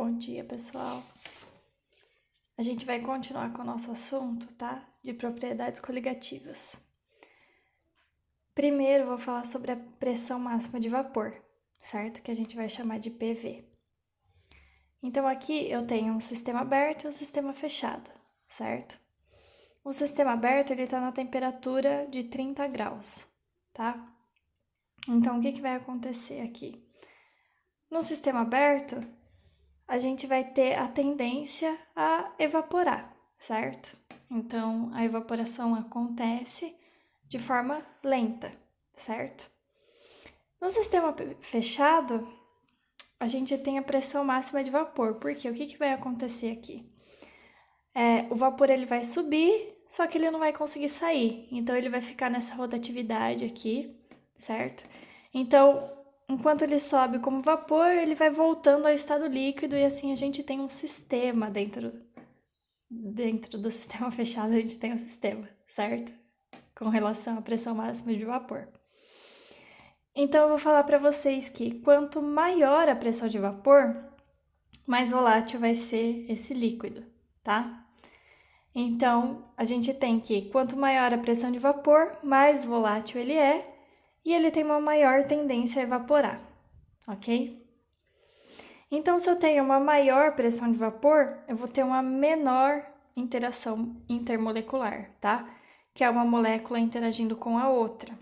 Bom dia, pessoal. A gente vai continuar com o nosso assunto, tá? De propriedades coligativas. Primeiro, vou falar sobre a pressão máxima de vapor, certo? Que a gente vai chamar de PV. Então, aqui eu tenho um sistema aberto e um sistema fechado, certo? O sistema aberto, ele tá na temperatura de 30 graus, tá? Então, o que vai acontecer aqui? No sistema aberto, a gente vai ter a tendência a evaporar, certo? Então, a evaporação acontece de forma lenta, certo? No sistema fechado, a gente tem a pressão máxima de vapor, porque o que vai acontecer aqui? O vapor ele vai subir, só que ele não vai conseguir sair, então ele vai ficar nessa rotatividade aqui, certo? Então, enquanto ele sobe como vapor, ele vai voltando ao estado líquido e assim a gente tem um sistema dentro do sistema fechado, a gente tem um sistema, certo? Com relação à pressão máxima de vapor. Então eu vou falar para vocês que quanto maior a pressão de vapor, mais volátil vai ser esse líquido, tá? Então, a gente tem que quanto maior a pressão de vapor, mais volátil ele é, e ele tem uma maior tendência a evaporar, ok? Então, se eu tenho uma maior pressão de vapor, eu vou ter uma menor interação intermolecular, tá? Que é uma molécula interagindo com a outra.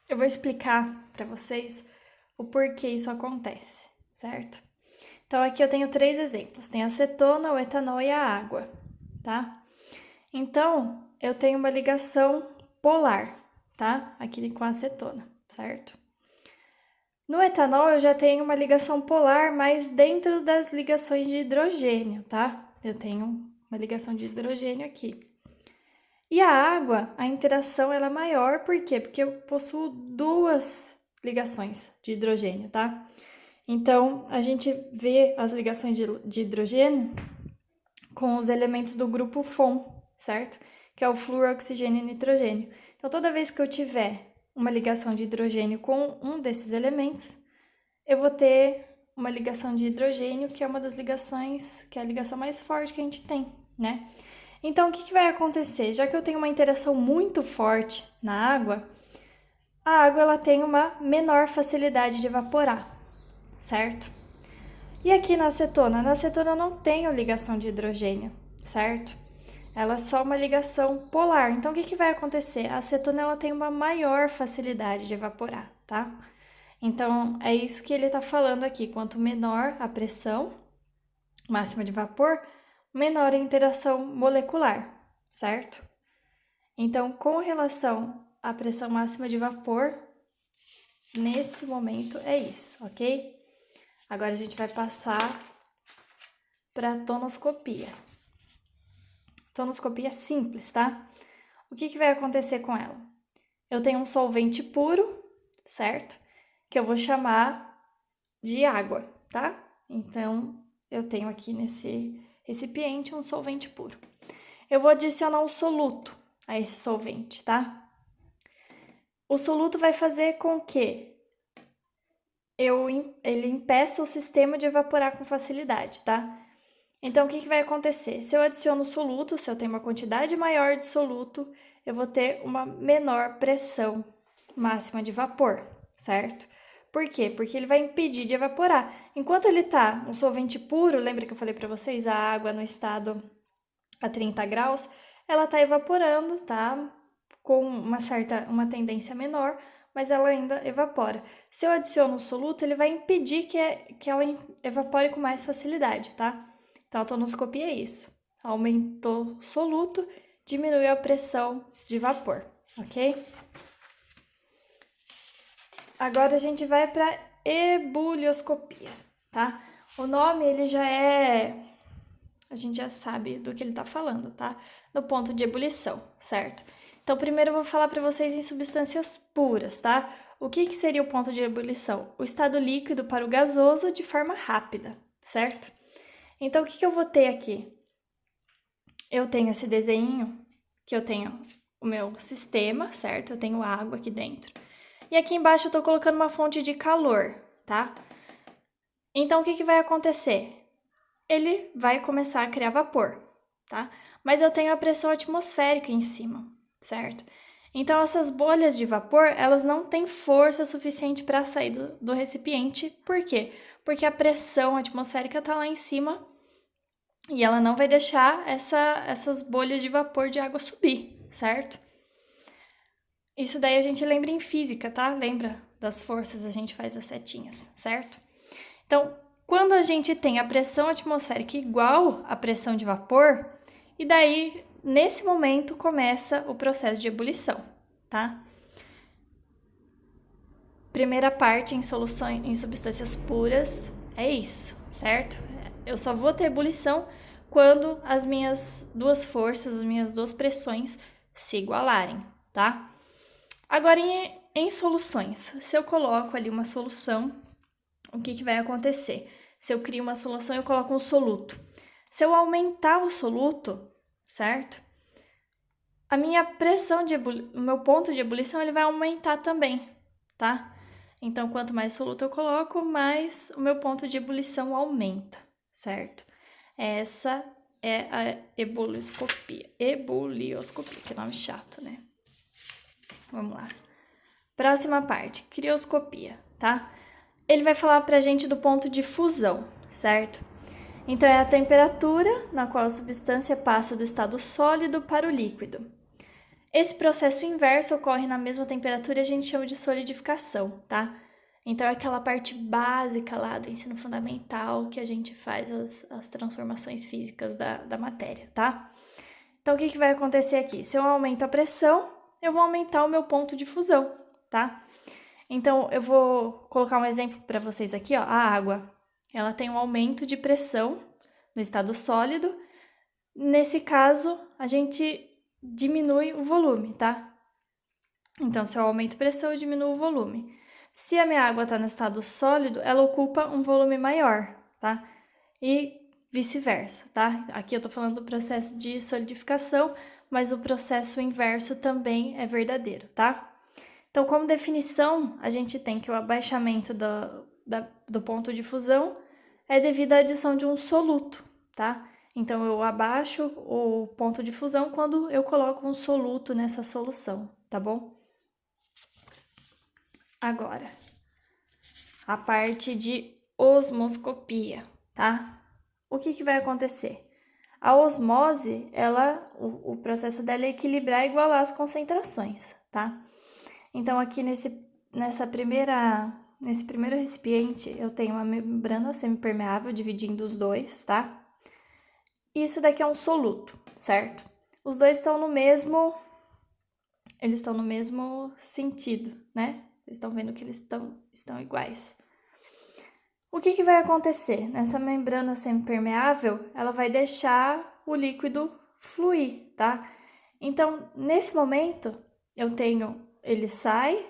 Eu vou explicar para vocês o porquê isso acontece, certo? Então, aqui eu tenho 3 exemplos. Tem a acetona, o etanol e a água, tá? Então, eu tenho uma ligação polar, tá? Aqui com a acetona, certo? No etanol, eu já tenho uma ligação polar, mas dentro das ligações de hidrogênio, tá? Eu tenho uma ligação de hidrogênio aqui. E a água, a interação ela é maior, por quê? Porque eu possuo 2 ligações de hidrogênio, tá? Então, a gente vê as ligações de hidrogênio com os elementos do grupo FON, certo? Que é o flúor, oxigênio e nitrogênio. Então, toda vez que eu tiver uma ligação de hidrogênio com um desses elementos, eu vou ter uma ligação de hidrogênio, que é uma das ligações, que é a ligação mais forte que a gente tem, né? Então, o que vai acontecer? Já que eu tenho uma interação muito forte na água, a água ela tem uma menor facilidade de evaporar, certo? E aqui na acetona eu não tenho ligação de hidrogênio, certo? Ela é só uma ligação polar. Então, o que vai acontecer? A acetona ela tem uma maior facilidade de evaporar, tá? Então, é isso que ele está falando aqui. Quanto menor a pressão máxima de vapor, menor a interação molecular, certo? Então, com relação à pressão máxima de vapor, nesse momento é isso, ok? Agora a gente vai passar para a tonoscopia. Tonoscopia simples, tá? O que vai acontecer com ela? Eu tenho um solvente puro, certo? Que eu vou chamar de água, tá? Então, eu tenho aqui nesse recipiente um solvente puro. Eu vou adicionar um soluto a esse solvente, tá? O soluto vai fazer com que ele impeça o sistema de evaporar com facilidade, tá? Então, o que vai acontecer? Se eu adiciono soluto, se eu tenho uma quantidade maior de soluto, eu vou ter uma menor pressão máxima de vapor, certo? Por quê? Porque ele vai impedir de evaporar. Enquanto ele tá um solvente puro, lembra que eu falei para vocês, a água no estado a 30 graus, ela tá evaporando, tá? Com uma tendência menor, mas ela ainda evapora. Se eu adiciono o soluto, ele vai impedir que ela evapore com mais facilidade, tá? Então, a tonoscopia é isso. Aumentou o soluto, diminuiu a pressão de vapor, ok? Agora a gente vai para ebulioscopia, tá? O nome, ele já é... A gente já sabe do que ele tá falando, tá? No ponto de ebulição, certo? Então, primeiro eu vou falar para vocês em substâncias puras, tá? O que seria o ponto de ebulição? O estado líquido para o gasoso de forma rápida, certo? Então, o que eu vou ter aqui? Eu tenho esse desenho, que eu tenho o meu sistema, certo? Eu tenho água aqui dentro. E aqui embaixo eu tô colocando uma fonte de calor, tá? Então, o que vai acontecer? Ele vai começar a criar vapor, tá? Mas eu tenho a pressão atmosférica em cima, certo? Então, essas bolhas de vapor, elas não têm força suficiente para sair do recipiente. Por quê? Porque a pressão atmosférica está lá em cima e ela não vai deixar essas bolhas de vapor de água subir, certo? Isso daí a gente lembra em física, tá? Lembra das forças, a gente faz as setinhas, certo? Então, quando a gente tem a pressão atmosférica igual à pressão de vapor, e daí, nesse momento, começa o processo de ebulição, tá? Primeira parte em soluções em substâncias puras é isso, certo? Eu só vou ter ebulição quando as minhas duas forças, as minhas duas pressões se igualarem, tá? Agora, em soluções, se eu coloco ali uma solução, o que vai acontecer? Se eu crio uma solução, eu coloco um soluto. Se eu aumentar o soluto, certo? A minha pressão o meu ponto de ebulição, ele vai aumentar também, tá? Então, quanto mais soluto eu coloco, mais o meu ponto de ebulição aumenta, certo? Essa é a ebulioscopia. Ebulioscopia, que nome chato, né? Vamos lá. Próxima parte, crioscopia, tá? Ele vai falar pra gente do ponto de fusão, certo? Então, é a temperatura na qual a substância passa do estado sólido para o líquido. Esse processo inverso ocorre na mesma temperatura e a gente chama de solidificação, tá? Então, é aquela parte básica lá do ensino fundamental que a gente faz as transformações físicas da matéria, tá? Então, o que vai acontecer aqui? Se eu aumento a pressão, eu vou aumentar o meu ponto de fusão, tá? Então, eu vou colocar um exemplo para vocês aqui, ó. A água, ela tem um aumento de pressão no estado sólido. Nesse caso, a gente diminui o volume, tá? Então, se eu aumento a pressão, eu diminuo o volume. Se a minha água está no estado sólido, ela ocupa um volume maior, tá? E vice-versa, tá? Aqui eu tô falando do processo de solidificação, mas o processo inverso também é verdadeiro, tá? Então, como definição, a gente tem que o abaixamento do ponto de fusão é devido à adição de um soluto, tá? Então, eu abaixo o ponto de fusão quando eu coloco um soluto nessa solução, tá bom? Agora, a parte de osmoscopia, tá? O que vai acontecer? A osmose, o processo dela é equilibrar e igualar as concentrações, tá? Então, aqui nesse primeiro recipiente, eu tenho uma membrana semipermeável dividindo os dois, tá? E isso daqui é um soluto, certo? Os dois estão eles estão no mesmo sentido, né? Vocês estão vendo que eles estão iguais. O que vai acontecer? Nessa membrana semipermeável, ela vai deixar o líquido fluir, tá? Então, nesse momento, ele sai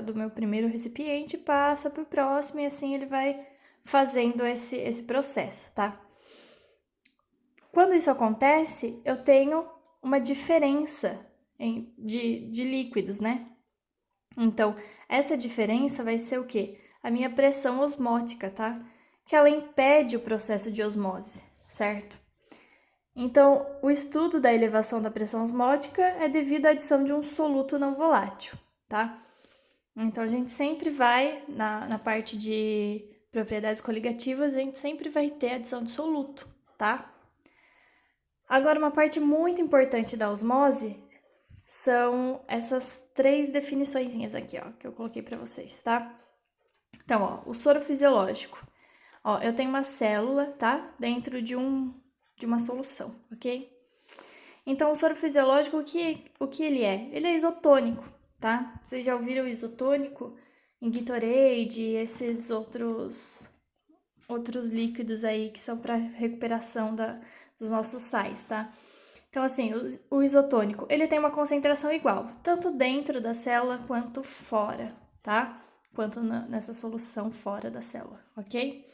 do meu primeiro recipiente, passa para o próximo e assim ele vai fazendo esse processo, tá? Quando isso acontece, eu tenho uma diferença de líquidos, né? Então, essa diferença vai ser o quê? A minha pressão osmótica, tá? Que ela impede o processo de osmose, certo? Então, o estudo da elevação da pressão osmótica é devido à adição de um soluto não volátil, tá? Então, a gente sempre vai, na parte de propriedades coligativas, a gente sempre vai ter adição de soluto, tá? Agora, uma parte muito importante da osmose são essas 3 definiçõezinhas aqui, ó, que eu coloquei para vocês, tá? Então, ó, o soro fisiológico. Ó, eu tenho uma célula, tá? Dentro de uma solução, ok? Então, o soro fisiológico, o que ele é? Ele é isotônico, tá? Vocês já ouviram isotônico em Gatorade, esses outros líquidos aí que são para recuperação dos nossos sais, tá? Então, assim, o isotônico, ele tem uma concentração igual, tanto dentro da célula quanto fora, tá? Quanto nessa solução fora da célula, ok?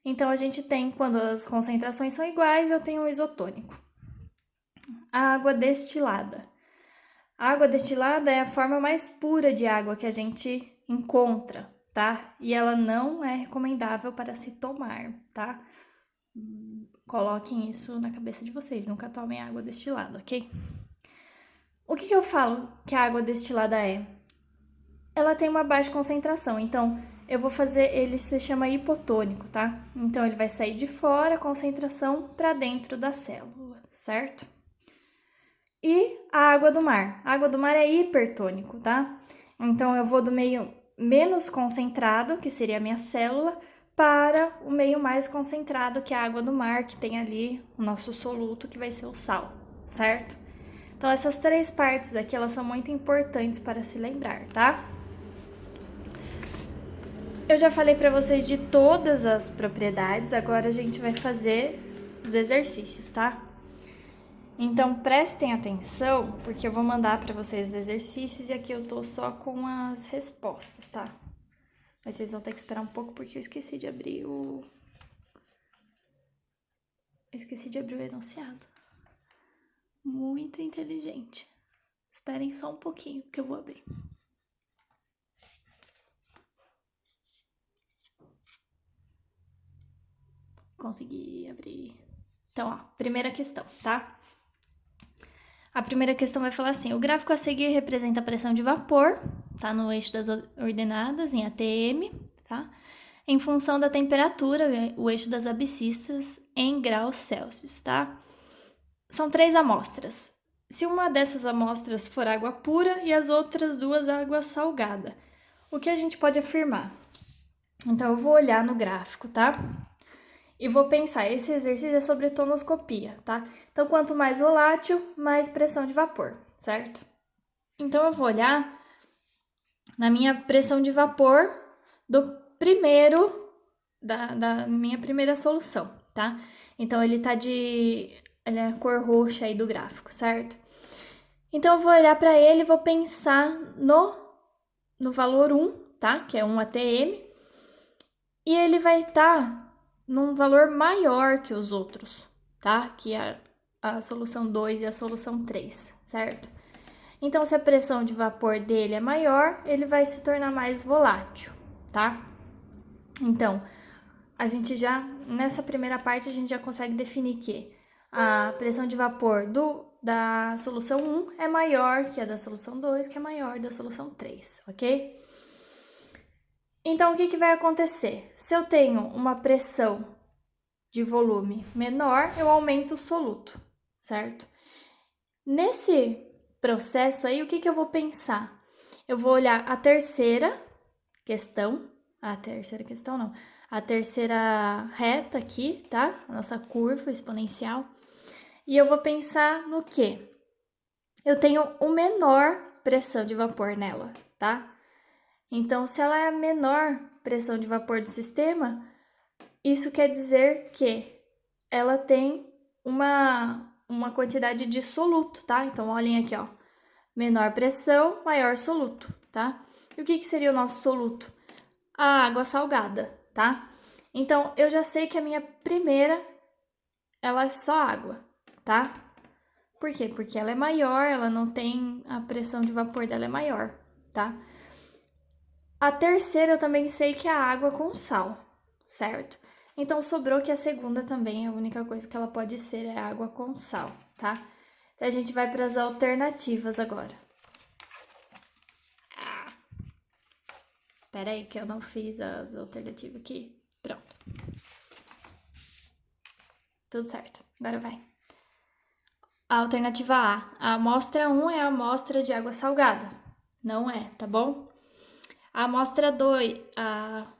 Então, a gente tem, quando as concentrações são iguais, eu tenho um isotônico. A água destilada. A água destilada é a forma mais pura de água que a gente encontra, tá? E ela não é recomendável para se tomar, tá? Coloquem isso na cabeça de vocês, nunca tomem água destilada, ok? O que eu falo que a água destilada é? Ela tem uma baixa concentração, então eu vou fazer, ele se chama hipotônico, tá? Então ele vai sair de fora a concentração para dentro da célula, certo? E a água do mar. A água do mar é hipertônico, tá? Então eu vou do meio menos concentrado, que seria a minha célula, para o meio mais concentrado, que é a água do mar, que tem ali o nosso soluto, que vai ser o sal, certo? Então essas três partes aqui, elas são muito importantes para se lembrar, tá? Eu já falei para vocês de todas as propriedades, agora a gente vai fazer os exercícios, tá? Então prestem atenção, porque eu vou mandar para vocês os exercícios e aqui eu tô só com as respostas, tá? Mas vocês vão ter que esperar um pouco porque eu esqueci de abrir o enunciado. Muito inteligente. Esperem só um pouquinho que eu vou abrir. Consegui abrir. Então, ó, primeira questão, tá? A primeira questão vai falar assim: o gráfico a seguir representa a pressão de vapor, tá? No eixo das ordenadas, em ATM, tá? Em função da temperatura, o eixo das abscissas em graus Celsius, tá? São 3 amostras. Se uma dessas amostras for água pura e as outras 2 água salgada, o que a gente pode afirmar? Então, eu vou olhar no gráfico, tá? E vou pensar, esse exercício é sobre tonoscopia, tá? Então, quanto mais volátil, mais pressão de vapor, certo? Então, eu vou olhar na minha pressão de vapor da minha primeira solução, tá? Então, ele é cor roxa aí do gráfico, certo? Então, eu vou olhar para ele e vou pensar no valor 1, tá? Que é 1 atm. E ele vai estar num valor maior que os outros, tá? Que é a solução 2 e a solução 3, certo? Então, se a pressão de vapor dele é maior, ele vai se tornar mais volátil, tá? Então, a gente já, nessa primeira parte, a gente já consegue definir que a pressão de vapor da solução 1 é maior que a da solução 2, que é maior da solução 3, ok? Então, o que vai acontecer? Se eu tenho uma pressão de volume menor, eu aumento o soluto, certo? Nesse processo aí, o que eu vou pensar? Eu vou olhar a terceira reta aqui, tá? A nossa curva exponencial. E eu vou pensar no quê? Eu tenho uma menor pressão de vapor nela, tá? Então, se ela é a menor pressão de vapor do sistema, isso quer dizer que ela tem uma quantidade de soluto, tá? Então, olhem aqui, ó. Menor pressão, maior soluto, tá? E o que seria o nosso soluto? A água salgada, tá? Então, eu já sei que a minha primeira, ela é só água, tá? Por quê? Porque ela é maior, ela não tem, a pressão de vapor dela é maior, tá? A terceira eu também sei que é a água com sal, certo? Então, sobrou que a segunda também, a única coisa que ela pode ser é água com sal, tá? Então, a gente vai para as alternativas agora. Espera aí que eu não fiz as alternativas aqui. Pronto. Tudo certo, agora vai. A alternativa A amostra 1 é a amostra de água salgada. Não é, tá bom? A amostra 2, a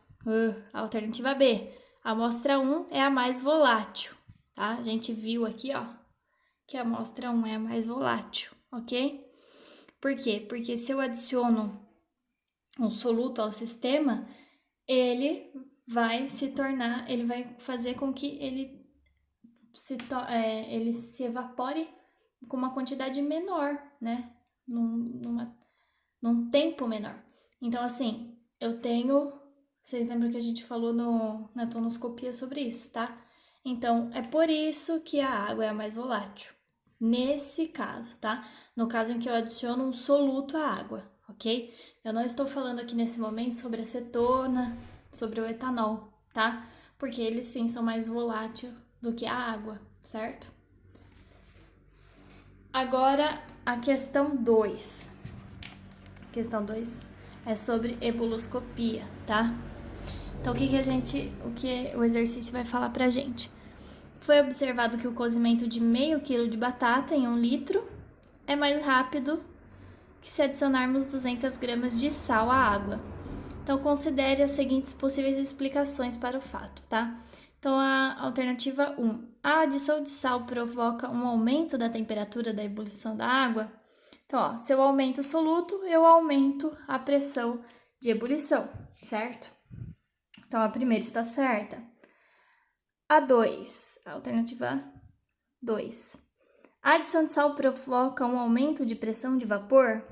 alternativa B, a amostra 1 é a mais volátil, tá? A gente viu aqui, ó, que a amostra 1 é a mais volátil, ok? Por quê? Porque se eu adiciono um soluto ao sistema, ele vai fazer com que ele se evapore com uma quantidade menor, né? Num tempo menor. Então, assim, vocês lembram que a gente falou na tonoscopia sobre isso, tá? Então, é por isso que a água é a mais volátil. Nesse caso, tá? No caso em que eu adiciono um soluto à água, ok? Eu não estou falando aqui nesse momento sobre acetona, sobre o etanol, tá? Porque eles sim são mais voláteis do que a água, certo? Agora, a questão 2. Questão 2 é sobre ebuloscopia, tá? Então, o que o exercício vai falar pra gente? Foi observado que o cozimento de meio quilo de batata em 1 litro é mais rápido que se adicionarmos 200 gramas de sal à água. Então, considere as seguintes possíveis explicações para o fato, tá? Então, a alternativa 1. A adição de sal provoca um aumento da temperatura da ebulição da água? Então, ó, se eu aumento o soluto, eu aumento a pressão de ebulição, certo? Então, a primeira está certa. A 2, a alternativa 2. A adição de sal provoca um aumento de pressão de vapor?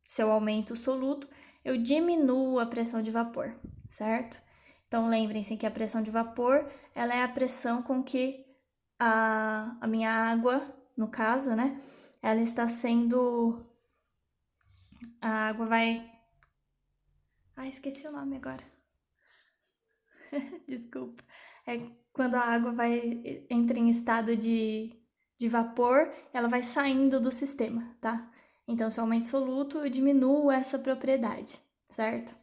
Se eu aumento o soluto, eu diminuo a pressão de vapor, certo? Então, lembrem-se que a pressão de vapor, ela é a pressão com que a minha água, no caso, né? Ela está sendo... A água vai... esqueci o nome agora. Desculpa. É quando a água entra em estado de vapor, ela vai saindo do sistema, tá? Então, se eu aumento o soluto, eu diminuo essa propriedade, certo?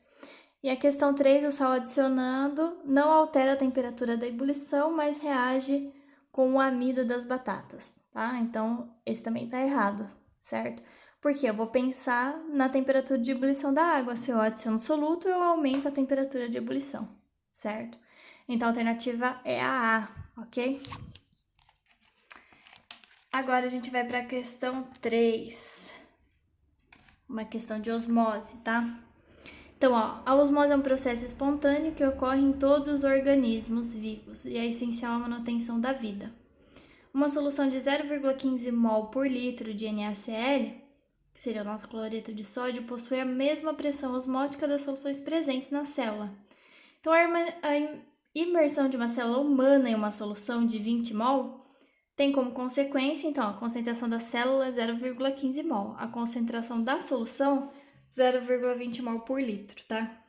E a questão 3, o sal adicionando não altera a temperatura da ebulição, mas reage com o amido das batatas, tá? Então, esse também tá errado, certo? Porque eu vou pensar na temperatura de ebulição da água. Se eu adiciono soluto, eu aumento a temperatura de ebulição, certo? Então, a alternativa é a A, ok? Agora, a gente vai para a questão 3. Uma questão de osmose, tá? Então, ó, a osmose é um processo espontâneo que ocorre em todos os organismos vivos e é essencial à manutenção da vida. Uma solução de 0,15 mol por litro de NaCl, que seria o nosso cloreto de sódio, possui a mesma pressão osmótica das soluções presentes na célula. Então, a imersão de uma célula humana em uma solução de 20 mol tem como consequência, então, a concentração da célula é 0,15 mol. A concentração da solução, 0,20 mol por litro, tá?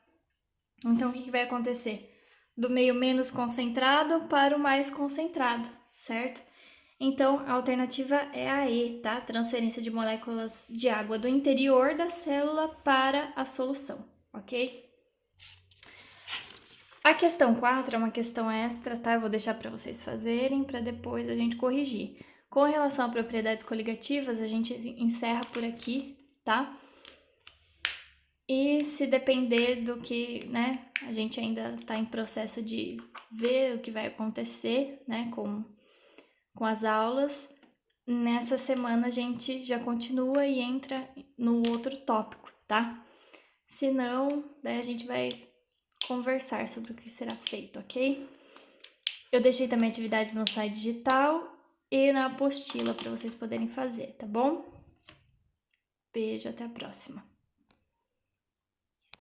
Então, o que vai acontecer? Do meio menos concentrado para o mais concentrado, certo? Então, a alternativa é a E, tá? Transferência de moléculas de água do interior da célula para a solução, ok? A questão 4 é uma questão extra, tá? Eu vou deixar para vocês fazerem, para depois a gente corrigir. Com relação a propriedades coligativas, a gente encerra por aqui, tá? E se depender do que, né, a gente ainda tá em processo de ver o que vai acontecer, né, com as aulas, nessa semana a gente já continua e entra no outro tópico, tá? Se não, daí a gente vai conversar sobre o que será feito, ok? Eu deixei também atividades no site digital e na apostila para vocês poderem fazer, tá bom? Beijo, até a próxima.